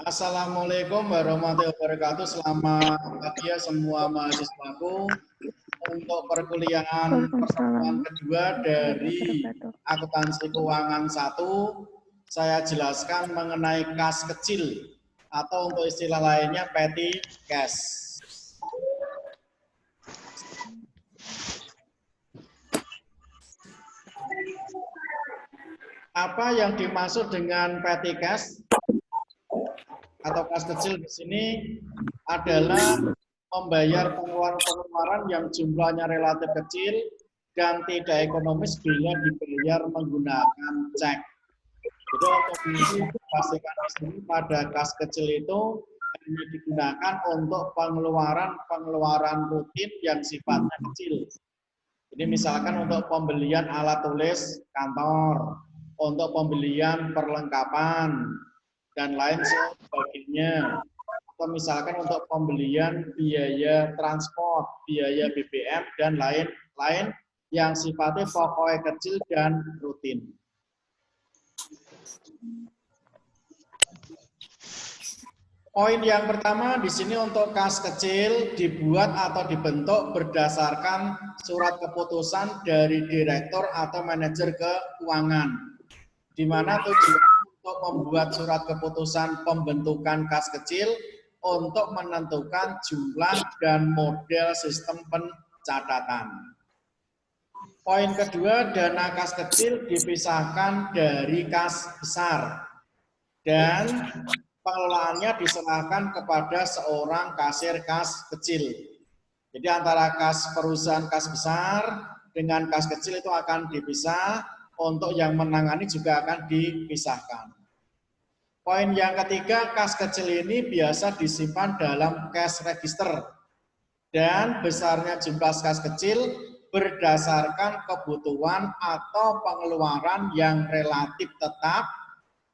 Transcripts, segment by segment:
Assalamualaikum warahmatullahi wabarakatuh. Selamat pagi ya semua mahasiswaku. Untuk perkuliahan pertemuan kedua dari akuntansi keuangan 1, saya jelaskan mengenai kas kecil atau untuk istilah lainnya petty cash. Apa yang dimaksud dengan petty cash atau kas kecil di sini adalah membayar pengeluaran-pengeluaran yang jumlahnya relatif kecil dan tidak ekonomis bila dibayar menggunakan cek. Jadi untuk pastikan di sini pada kas kecil itu hanya digunakan untuk pengeluaran rutin yang sifatnya kecil. Jadi misalkan untuk pembelian alat tulis kantor, untuk pembelian perlengkapan, dan lain sebagainya. Atau misalkan untuk pembelian biaya transport, biaya BBM, dan lain-lain yang sifatnya pokoknya kecil dan rutin. Poin yang pertama di sini untuk kas kecil dibuat atau dibentuk berdasarkan surat keputusan dari direktur atau manajer keuangan, di mana tujuan untuk membuat surat keputusan pembentukan kas kecil untuk menentukan jumlah dan model sistem pencatatan. Poin kedua, dana kas kecil dipisahkan dari kas besar dan pengelolaannya diserahkan kepada seorang kasir kas kecil. Jadi antara kas perusahaan kas besar dengan kas kecil itu akan dipisah, untuk yang menangani juga akan dipisahkan. Poin yang ketiga, kas kecil ini biasa disimpan dalam cash register dan besarnya jumlah kas kecil berdasarkan kebutuhan atau pengeluaran yang relatif tetap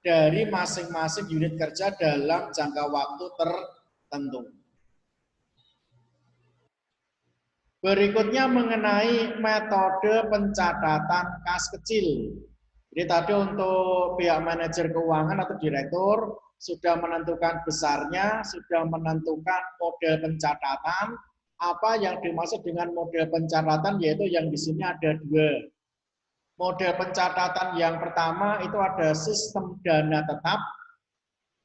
dari masing-masing unit kerja dalam jangka waktu tertentu. Berikutnya mengenai metode pencatatan kas kecil. Jadi tadi untuk pihak manajer keuangan atau direktur sudah menentukan besarnya, sudah menentukan model pencatatan. Apa yang dimaksud dengan model pencatatan, yaitu yang di sini ada dua. Model pencatatan yang pertama itu ada sistem dana tetap,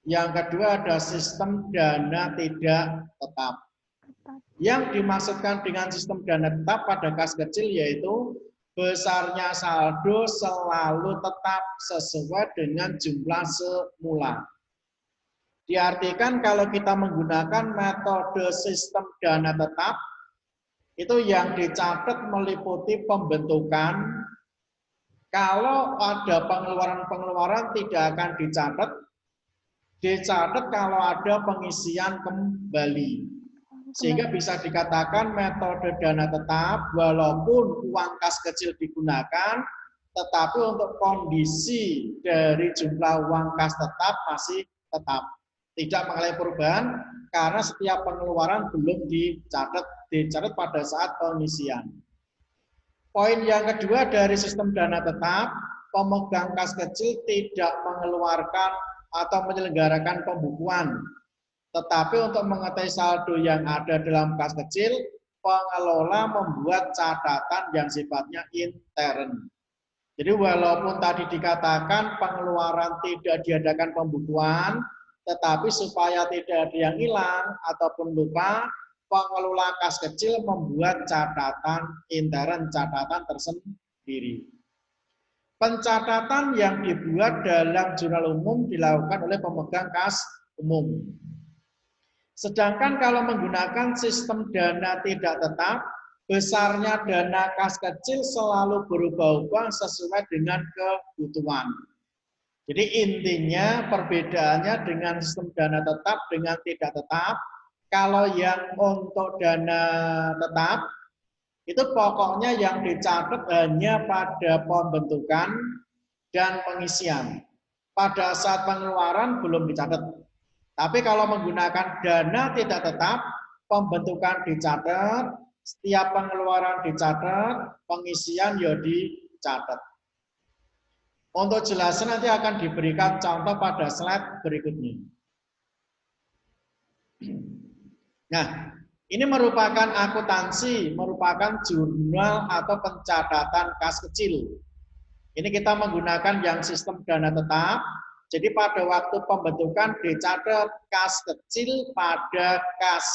yang kedua ada sistem dana tidak tetap. Yang dimaksudkan dengan sistem dana tetap pada kas kecil yaitu besarnya saldo selalu tetap sesuai dengan jumlah semula. Diartikan kalau kita menggunakan metode sistem dana tetap, itu yang dicatat meliputi pembentukan. Kalau ada pengeluaran-pengeluaran tidak akan dicatat kalau ada pengisian kembali. Sehingga bisa dikatakan metode dana tetap, walaupun uang kas kecil digunakan, tetapi untuk kondisi dari jumlah uang kas tetap masih tetap. Tidak mengalami perubahan karena setiap pengeluaran belum dicatat pada saat pengisian. Poin yang kedua dari sistem dana tetap, pemegang kas kecil tidak mengeluarkan atau menyelenggarakan pembukuan. Tetapi untuk mengetahui saldo yang ada dalam kas kecil, pengelola membuat catatan yang sifatnya intern. Jadi walaupun tadi dikatakan pengeluaran tidak diadakan pembukuan, tetapi supaya tidak ada yang hilang ataupun lupa, pengelola kas kecil membuat catatan intern, catatan tersendiri. Pencatatan yang dibuat dalam jurnal umum dilakukan oleh pemegang kas umum. Sedangkan kalau menggunakan sistem dana tidak tetap, besarnya dana kas kecil selalu berubah-ubah sesuai dengan kebutuhan. Jadi intinya perbedaannya dengan sistem dana tetap dengan tidak tetap, kalau yang untuk dana tetap, itu pokoknya yang dicatat hanya pada pembentukan dan pengisian. Pada saat pengeluaran belum dicatat. Tapi kalau menggunakan dana tidak tetap, pembentukan dicatat, setiap pengeluaran dicatat, pengisian ya dicatat. Untuk jelasan nanti akan diberikan contoh pada slide berikutnya. Nah, ini merupakan akuntansi, merupakan jurnal atau pencatatan kas kecil. Ini kita menggunakan yang sistem dana tetap. Jadi pada waktu pembentukan dicatat kas kecil pada kas,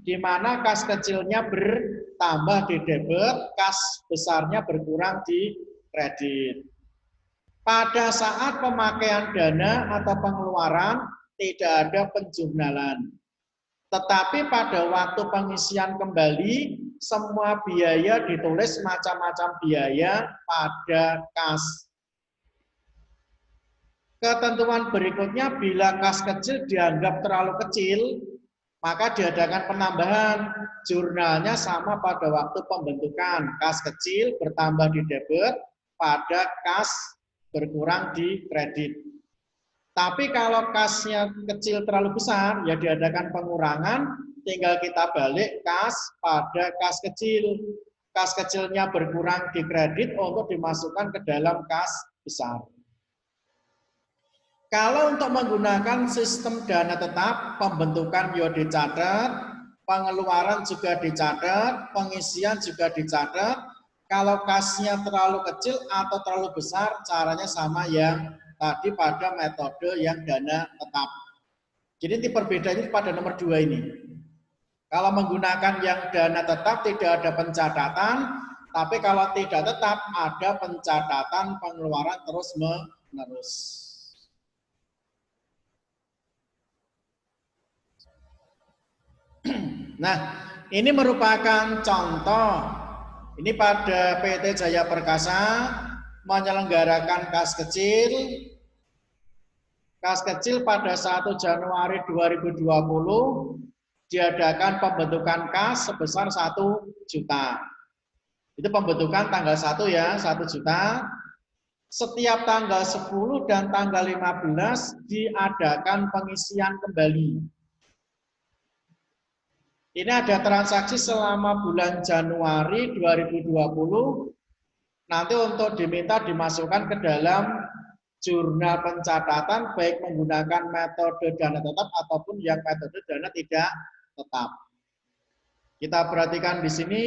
di mana kas kecilnya bertambah di debit, kas besarnya berkurang di kredit. Pada saat pemakaian dana atau pengeluaran tidak ada penjurnalan. Tetapi pada waktu pengisian kembali, semua biaya ditulis macam-macam biaya pada kas. Ketentuan berikutnya, bila kas kecil dianggap terlalu kecil, maka diadakan penambahan. Jurnalnya sama pada waktu pembentukan. Kas kecil bertambah di debit, pada kas berkurang di kredit. Tapi kalau kasnya kecil terlalu besar, ya diadakan pengurangan, tinggal kita balik kas pada kas kecil. Kas kecilnya berkurang di kredit untuk dimasukkan ke dalam kas besar. Kalau untuk menggunakan sistem dana tetap, pembentukan ya dicatat, pengeluaran juga dicatat, pengisian juga dicatat. Kalau kasnya terlalu kecil atau terlalu besar, caranya sama yang tadi pada metode yang dana tetap. Jadi ini perbedaannya pada nomor 2 ini. Kalau menggunakan yang dana tetap tidak ada pencatatan, tapi kalau tidak tetap ada pencatatan pengeluaran terus-menerus. Nah, ini merupakan contoh. Ini pada PT Jaya Perkasa menyelenggarakan kas kecil. Kas kecil pada 1 Januari 2020 diadakan pembentukan kas sebesar 1 juta. Itu pembentukan tanggal 1 ya, 1 juta. Setiap tanggal 10 dan tanggal 15 diadakan pengisian kembali. Ini ada transaksi selama bulan Januari 2020. Nanti untuk diminta dimasukkan ke dalam jurnal pencatatan baik menggunakan metode dana tetap ataupun yang metode dana tidak tetap. Kita perhatikan di sini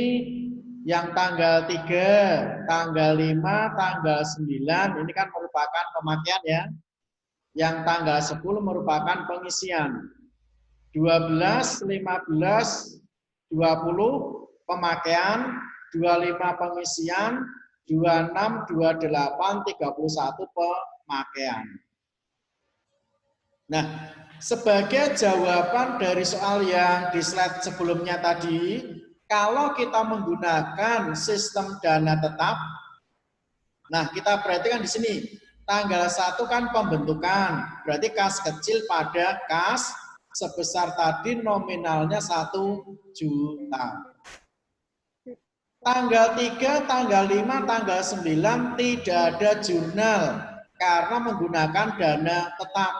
yang tanggal 3, tanggal 5, tanggal 9 ini kan merupakan pemakaian ya. Yang tanggal 10 merupakan pengisian. 12, 15, 20 pemakaian, 25 pengisian, 26, 28, 31 pemakaian. Nah, sebagai jawaban dari soal yang di slide sebelumnya tadi, kalau kita menggunakan sistem dana tetap, nah kita perhatikan di sini, tanggal 1 kan pembentukan, berarti kas kecil pada kas sebesar tadi nominalnya 1 juta. Tanggal 3, tanggal 5, tanggal 9 tidak ada jurnal karena menggunakan dana tetap.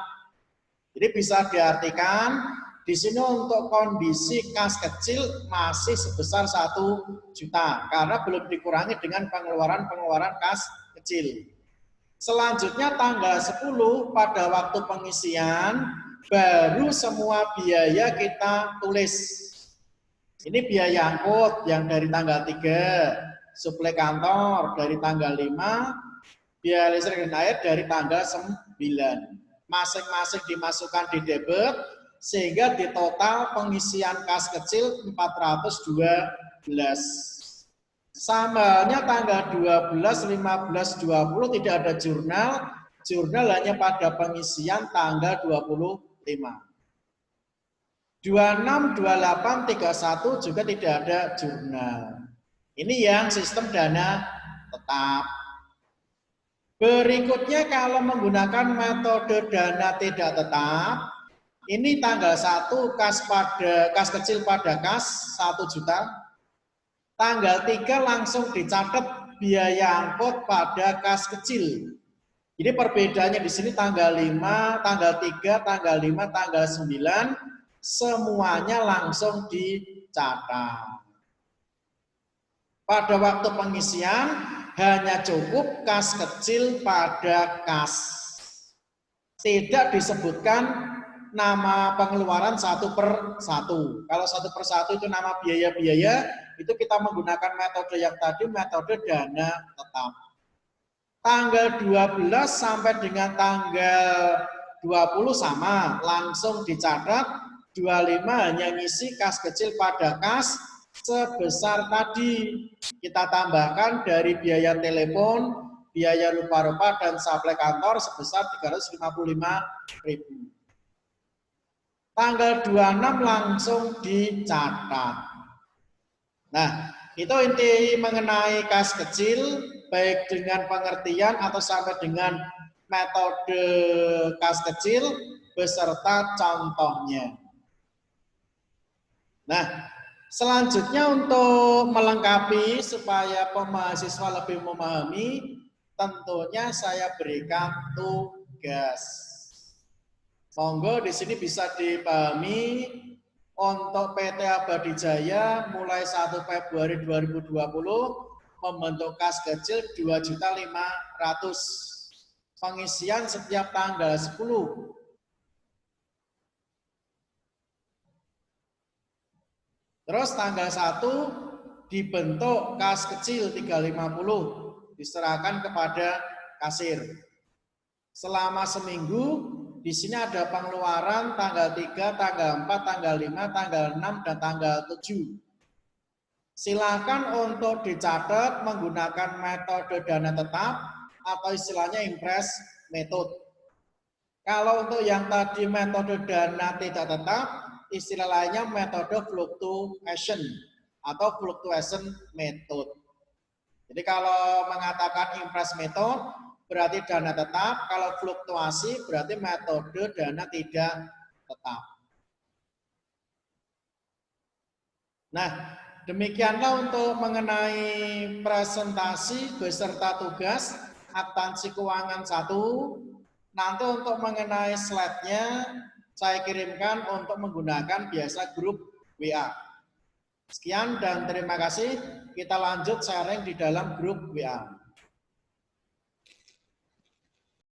Jadi bisa diartikan di sini untuk kondisi kas kecil masih sebesar 1 juta karena belum dikurangi dengan pengeluaran kas kecil. Selanjutnya tanggal 10 pada waktu pengisian baru semua biaya kita tulis. Ini biaya angkut yang dari tanggal 3, suplai kantor dari tanggal 5, biaya listrik dan air dari tanggal 9. Masing-masing dimasukkan di debit sehingga di total pengisian kas kecil 412. Sambalnya tanggal 12, 15, 20 tidak ada jurnal. Jurnal hanya pada pengisian tanggal 25. 26, 28, 31 juga tidak ada jurnal. Ini yang sistem dana tetap. Berikutnya kalau menggunakan metode dana tidak tetap, ini tanggal 1 kas kecil pada kas 1 juta. Tanggal 3 langsung dicatat biaya angkut pada kas kecil. Jadi perbedaannya di sini tanggal 5, tanggal 3, tanggal 5, tanggal 9 semuanya langsung dicatat. Pada waktu pengisian hanya cukup kas kecil pada kas. Tidak disebutkan nama pengeluaran 1/1. Kalau 1/1 itu nama biaya-biaya, itu kita menggunakan metode yang tadi, metode dana tetap. Tanggal 12 sampai dengan tanggal 20 sama, langsung dicatat 25 hanya ngisi kas kecil pada kas sebesar tadi. Kita tambahkan dari biaya telepon, biaya rupa-rupa dan suplai kantor sebesar 355.000. Tanggal 26 langsung dicatat. Nah, itu inti mengenai kas kecil, baik dengan pengertian atau sampai dengan metode kas kecil beserta contohnya. Nah, selanjutnya untuk melengkapi supaya mahasiswa lebih memahami, tentunya saya berikan tugas. Monggo di sini bisa dipahami untuk PT Abadi Jaya mulai 1 Februari 2020 membentuk kas kecil 2.500.000. Pengisian setiap tanggal 10. Terus tanggal 1 dibentuk kas kecil 350 diserahkan kepada kasir. Selama seminggu di sini ada pengeluaran tanggal 3, tanggal 4, tanggal 5, tanggal 6, dan tanggal 7. Silakan untuk dicatat menggunakan metode dana tetap atau istilahnya impress method. Kalau untuk yang tadi metode dana tidak tetap, istilah lainnya metode fluctuation atau fluctuation method. Jadi kalau mengatakan impress method, berarti dana tetap, kalau fluktuasi berarti metode dana tidak tetap. Nah, demikianlah untuk mengenai presentasi beserta tugas akuntansi keuangan 1. Nanti untuk mengenai slide-nya saya kirimkan untuk menggunakan biasa grup WA. Sekian dan terima kasih. Kita lanjut sharing di dalam grup WA.